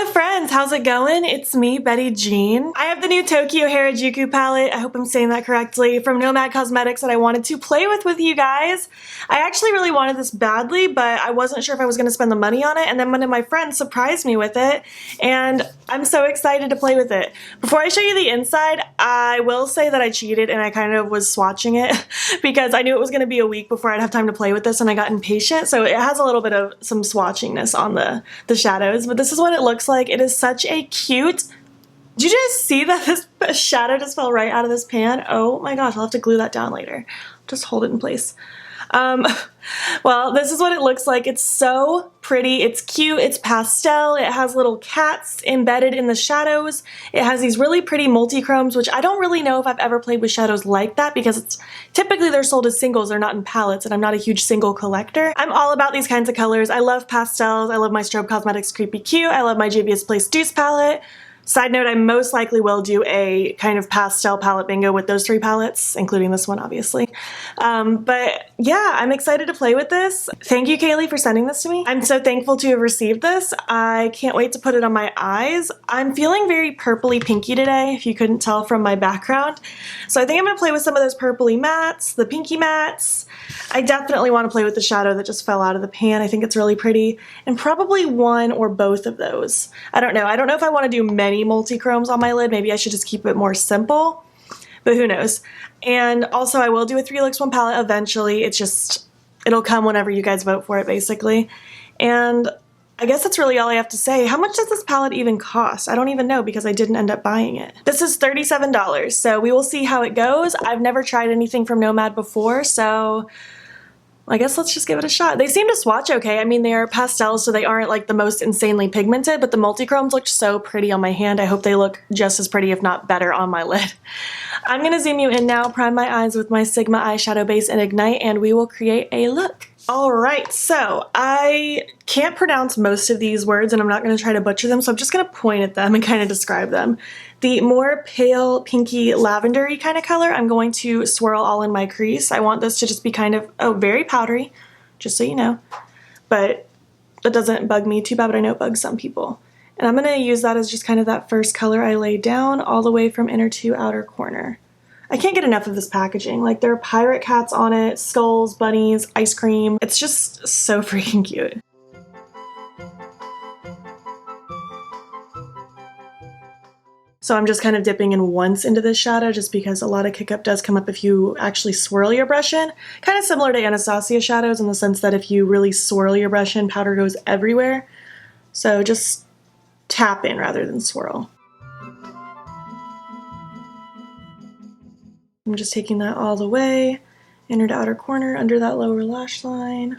Hello friends, how's it going? It's me, Betty Jean. I have the new Tokyo Harajuku palette, I hope I'm saying that correctly, from Nomad Cosmetics that I wanted to play with you guys. I actually really wanted this badly, but I wasn't sure if I was going to spend the money on it, and then one of my friends surprised me with it, and I'm so excited to play with it. Before I show you the inside, I will say that I cheated and I kind of was swatching it because I knew it was going to be a week before I'd have time to play with this, and I got impatient, so it has a little bit of some swatchiness on the shadows, but this is what it looks like. It is such a cute... Did you just see that this shadow just fell right out of this pan? Oh my gosh, I'll have to glue that down later. Just hold it in place. Well, this is what it looks like. It's so pretty. It's cute. It's pastel. It has little cats embedded in the shadows. It has these really pretty multi-chromes, which I don't really know if I've ever played with shadows like that because it's typically they're sold as singles. They're not in palettes, and I'm not a huge single collector. I'm all about these kinds of colors. I love pastels. I love my Strobe Cosmetics Creepy Cute. I love my Juvia's Place Deuce palette. Side note, I most likely will do a kind of pastel palette bingo with those three palettes, including this one, obviously. But yeah, I'm excited to play with this. Thank you, Kaylee, for sending this to me. I'm so thankful to have received this. I can't wait to put it on my eyes. I'm feeling very purpley pinky today, if you couldn't tell from my background. So I think I'm going to play with some of those purpley mattes, the pinky mattes. I definitely want to play with the shadow that just fell out of the pan. I think it's really pretty. And probably one or both of those. I don't know. I don't know if I want to do many multi-chromes on my lid. Maybe I should just keep it more simple, but who knows. And also I will do a 3 looks 1 palette eventually. It's just, it'll come whenever you guys vote for it basically. And I guess that's really all I have to say. How much does this palette even cost? I don't even know because I didn't end up buying it. This is $37, so we will see how it goes. I've never tried anything from Nomad before, so I guess let's just give it a shot. They seem to swatch okay. I mean, they are pastels, so they aren't like the most insanely pigmented, but the multi-chromes looked so pretty on my hand. I hope they look just as pretty, if not better, on my lid. I'm gonna zoom you in now, prime my eyes with my Sigma eyeshadow base and Ignite, and we will create a look. All right, so I can't pronounce most of these words and I'm not going to try to butcher them, so I'm just going to point at them and kind of describe them. The more pale pinky lavender-y kind of color, I'm going to swirl all in my crease. I want this to just be kind of, oh, very powdery, just so you know, but it doesn't bug me too bad, but I know it bugs some people. And I'm going to use that as just kind of that first color I laid down all the way from inner to outer corner. I can't get enough of this packaging. Like, there are pirate cats on it, skulls, bunnies, ice cream. It's just so freaking cute. So I'm just kind of dipping in once into this shadow just because a lot of kick up does come up if you actually swirl your brush in. Kind of similar to Anastasia shadows in the sense that if you really swirl your brush in, powder goes everywhere. So just tap in rather than swirl. I'm just taking that all the way, inner to outer corner, under that lower lash line.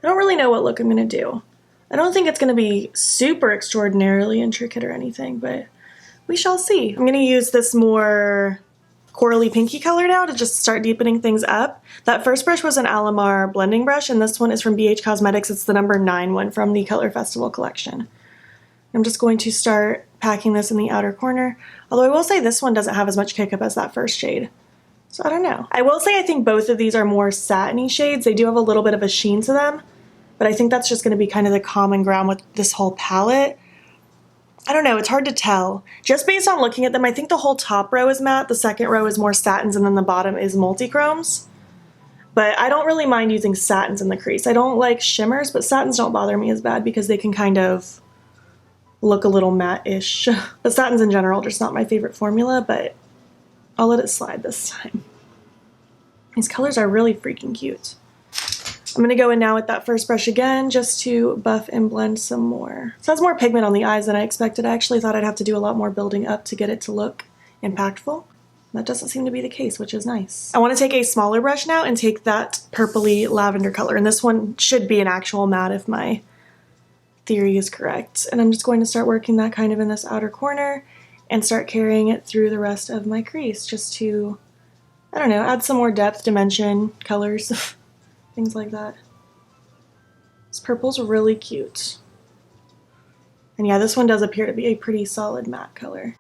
I don't really know what look I'm going to do. I don't think it's going to be super extraordinarily intricate or anything, but we shall see. I'm going to use this more corally pinky color now to just start deepening things up. That first brush was an Alamar blending brush, and this one is from BH Cosmetics. It's the number 9 one from the Color Festival collection. I'm just going to start packing this in the outer corner, although I will say this one doesn't have as much kick up as that first shade. So I don't know. I will say I think both of these are more satiny shades. They do have a little bit of a sheen to them, but I think that's just going to be kind of the common ground with this whole palette. I don't know, it's hard to tell. Just based on looking at them, I think the whole top row is matte, the second row is more satins, and then the bottom is multi-chromes. But I don't really mind using satins in the crease. I don't like shimmers, but satins don't bother me as bad because they can kind of look a little matte-ish. But satins in general are just not my favorite formula, but I'll let it slide this time. These colors are really freaking cute. I'm going to go in now with that first brush again just to buff and blend some more. So it has more pigment on the eyes than I expected. I actually thought I'd have to do a lot more building up to get it to look impactful. That doesn't seem to be the case, which is nice. I want to take a smaller brush now and take that purpley lavender color, and this one should be an actual matte if my theory is correct. And I'm just going to start working that kind of in this outer corner and start carrying it through the rest of my crease just to, I don't know, add some more depth, dimension, colors, things like that. This purple's really cute. And yeah, this one does appear to be a pretty solid matte color.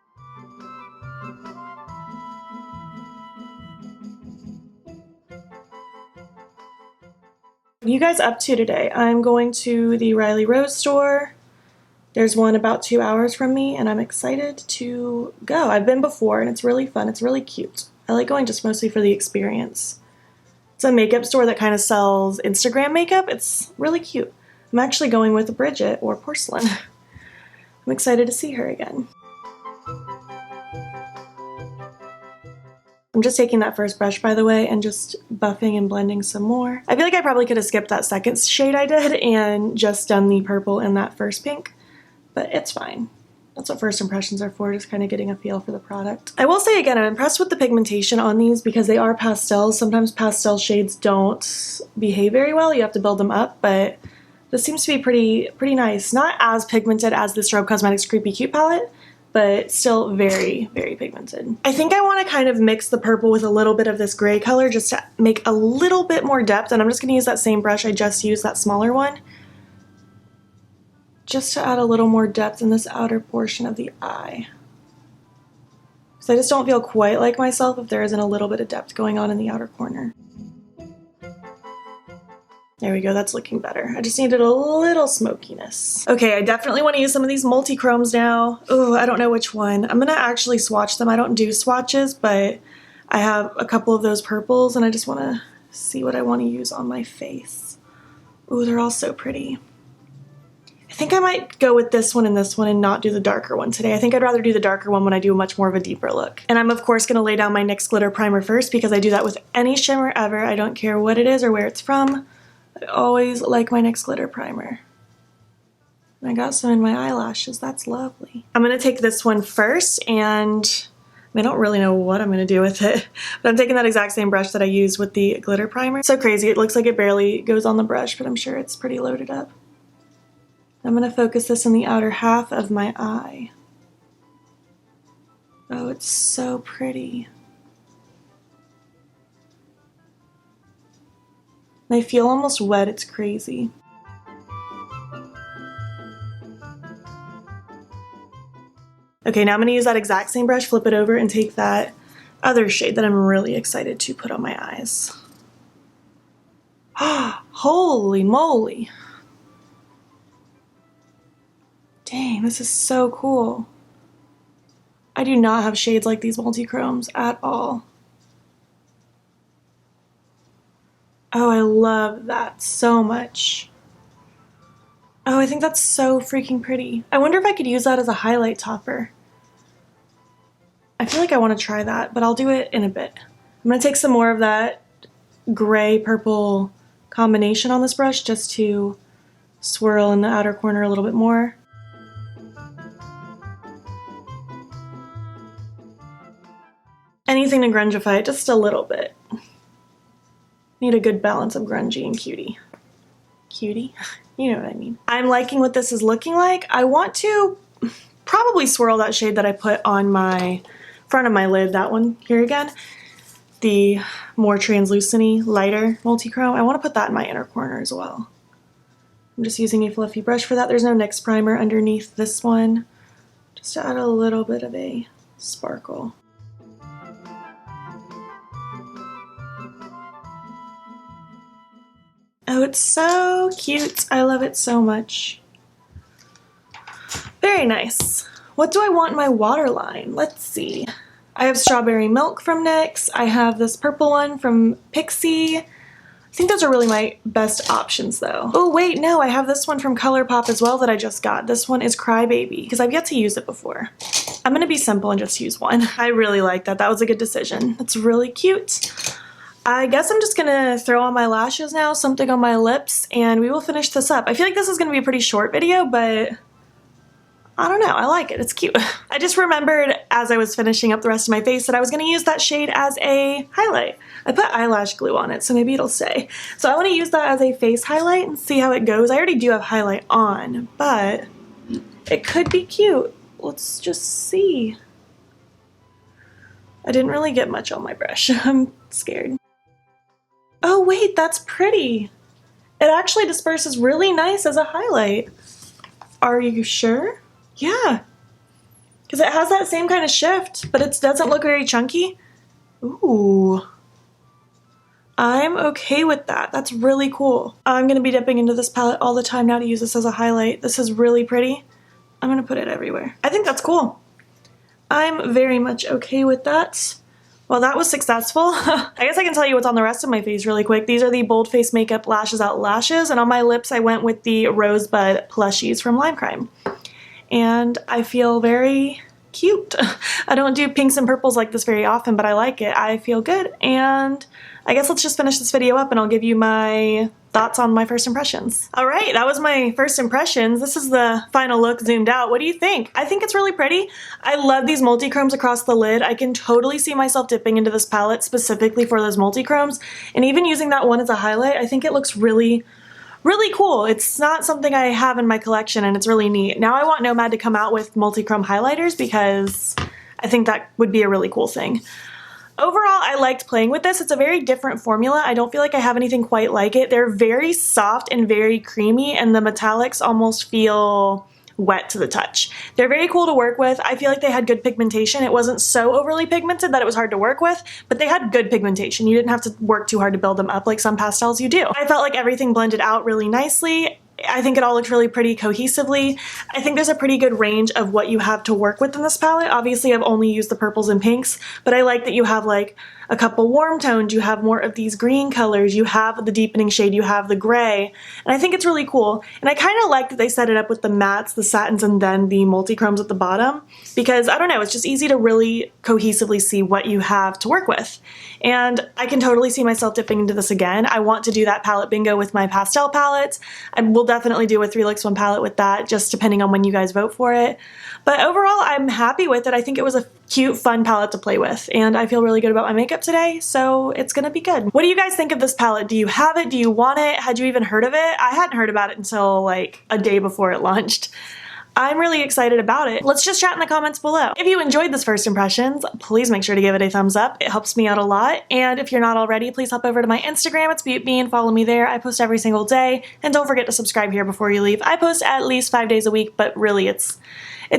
What are you guys up to today? I'm going to the Riley Rose store There's one about 2 hours from me, and I'm excited to go. I've been before, and it's really fun. It's really cute. I like going just mostly for the experience. It's a makeup store that kind of sells Instagram makeup. It's really cute. I'm actually going with Bridget, or Porcelain. I'm excited to see her again. I'm just taking that first brush, by the way, and just buffing and blending some more. I feel like I probably could have skipped that second shade I did and just done the purple in that first pink, but it's fine. That's what first impressions are for, just kind of getting a feel for the product. I will say again, I'm impressed with the pigmentation on these because they are pastels. Sometimes pastel shades don't behave very well. You have to build them up, but this seems to be pretty nice. Not as pigmented as the Strobe Cosmetics Creepy Cute palette, but still very, very pigmented. I think I want to kind of mix the purple with a little bit of this gray color just to make a little bit more depth, and I'm just going to use that same brush I just used, that smaller one, just to add a little more depth in this outer portion of the eye. Because I just don't feel quite like myself if there isn't a little bit of depth going on in the outer corner. There we go, that's looking better. I just needed a little smokiness. Okay, I definitely want to use some of these multi-chromes now. Oh, I don't know which one. I'm gonna actually swatch them. I don't do swatches, but I have a couple of those purples and I just want to see what I want to use on my face. Oh, they're all so pretty. I think I might go with this one and not do the darker one today. I think I'd rather do the darker one when I do much more of a deeper look. And I'm of course going to lay down my NYX glitter primer first because I do that with any shimmer ever. I don't care what it is or where it's from. I always like my NYX glitter primer. And I got some in my eyelashes. That's lovely. I'm going to take this one first, and I don't really know what I'm going to do with it, but I'm taking that exact same brush that I used with the glitter primer. It's so crazy. It looks like it barely goes on the brush, but I'm sure it's pretty loaded up. I'm going to focus this in the outer half of my eye. Oh, it's so pretty. I feel almost wet, it's crazy. Okay, now I'm going to use that exact same brush, flip it over, and take that other shade that I'm really excited to put on my eyes. Holy moly! Dang, this is so cool. I do not have shades like these multi-chromes at all. Oh, I love that so much. Oh, I think that's so freaking pretty. I wonder if I could use that as a highlight topper. I feel like I want to try that, but I'll do it in a bit. I'm going to take some more of that gray-purple combination on this brush just to swirl in the outer corner a little bit more. Anything to grungify it just a little bit. Need a good balance of grungy and cutie. Cutie? You know what I mean. I'm liking what this is looking like. I want to probably swirl that shade that I put on my front of my lid, that one here again. The more translucent-y, lighter multi-chrome. I want to put that in my inner corner as well. I'm just using a fluffy brush for that. There's no NYX primer underneath this one, just to add a little bit of a sparkle. Oh, it's so cute. I love it so much. Very nice. What do I want in my waterline? Let's see. I have Strawberry Milk from NYX. I have this purple one from Pixie. I think those are really my best options though. Oh wait, no, I have this one from Colourpop as well that I just got. This one is Crybaby because I've yet to use it before. I'm gonna be simple and just use one. I really like that. That was a good decision. It's really cute. I guess I'm just gonna throw on my lashes now, something on my lips, and we will finish this up. I feel like this is gonna be a pretty short video, but I don't know, I like it, it's cute. I just remembered as I was finishing up the rest of my face that I was gonna use that shade as a highlight. I put eyelash glue on it, so maybe it'll stay. So I wanna use that as a face highlight and see how it goes. I already do have highlight on, but it could be cute. Let's just see. I didn't really get much on my brush, I'm scared. Oh wait, that's pretty. It actually disperses really nice as a highlight. Are you sure? Yeah. Because it has that same kind of shift, but it doesn't look very chunky. Ooh. I'm okay with that. That's really cool. I'm going to be dipping into this palette all the time now to use this as a highlight. This is really pretty. I'm gonna put it everywhere. I think that's cool. I'm very much okay with that. Well, that was successful. I guess I can tell you what's on the rest of my face really quick. These are the Bold Face Makeup Lashes Out Lashes, and on my lips I went with the Rosebud Plushies from Lime Crime. And I feel very cute. I don't do pinks and purples like this very often, but I like it. I feel good, and I guess let's just finish this video up and I'll give you my thoughts on my first impressions. All right, that was my first impressions. This is the final look zoomed out. What do you think? I think it's really pretty. I love these multi-chromes across the lid. I can totally see myself dipping into this palette specifically for those multi-chromes, and even using that one as a highlight. I think it looks really cool. It's not something I have in my collection, and it's really neat. Now I want Nomad to come out with multi-chrome highlighters because I think that would be a really cool thing. Overall, I liked playing with this. It's a very different formula. I don't feel like I have anything quite like it. They're very soft and very creamy, and the metallics almost feel wet to the touch. They're very cool to work with. I feel like they had good pigmentation. It wasn't so overly pigmented that it was hard to work with, but they had good pigmentation. You didn't have to work too hard to build them up like some pastels you do. I felt like everything blended out really nicely. I think it all looked really pretty cohesively. I think there's a pretty good range of what you have to work with in this palette. Obviously, I've only used the purples and pinks, but I like that you have like a couple warm tones, you have more of these green colors, you have the deepening shade, you have the gray, and I think it's really cool. And I kind of like that they set it up with the mattes, the satins, and then the multi-chromes at the bottom, because I don't know, it's just easy to really cohesively see what you have to work with. And I can totally see myself dipping into this again. I want to do that palette bingo with my pastel palettes. I will definitely do a 3 looks 1 palette with that, just depending on when you guys vote for it. But overall, I'm happy with it. I think it was a cute, fun palette to play with, and I feel really good about my makeup today, so it's gonna be good. What do you guys think of this palette? Do you have it? Do you want it? Had you even heard of it? I hadn't heard about it until like a day before it launched. I'm really excited about it. Let's just chat in the comments below. If you enjoyed this first impressions, please make sure to give it a thumbs up. It helps me out a lot. And if you're not already, please hop over to my Instagram. It's beautbean. Follow me there. I post every single day. And don't forget to subscribe here before you leave. I post at least 5 days a week, but really it's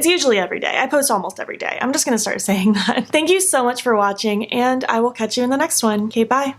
usually every day. I post almost every day. I'm just gonna start saying that. Thank you so much for watching, and I will catch you in the next one. Okay, bye.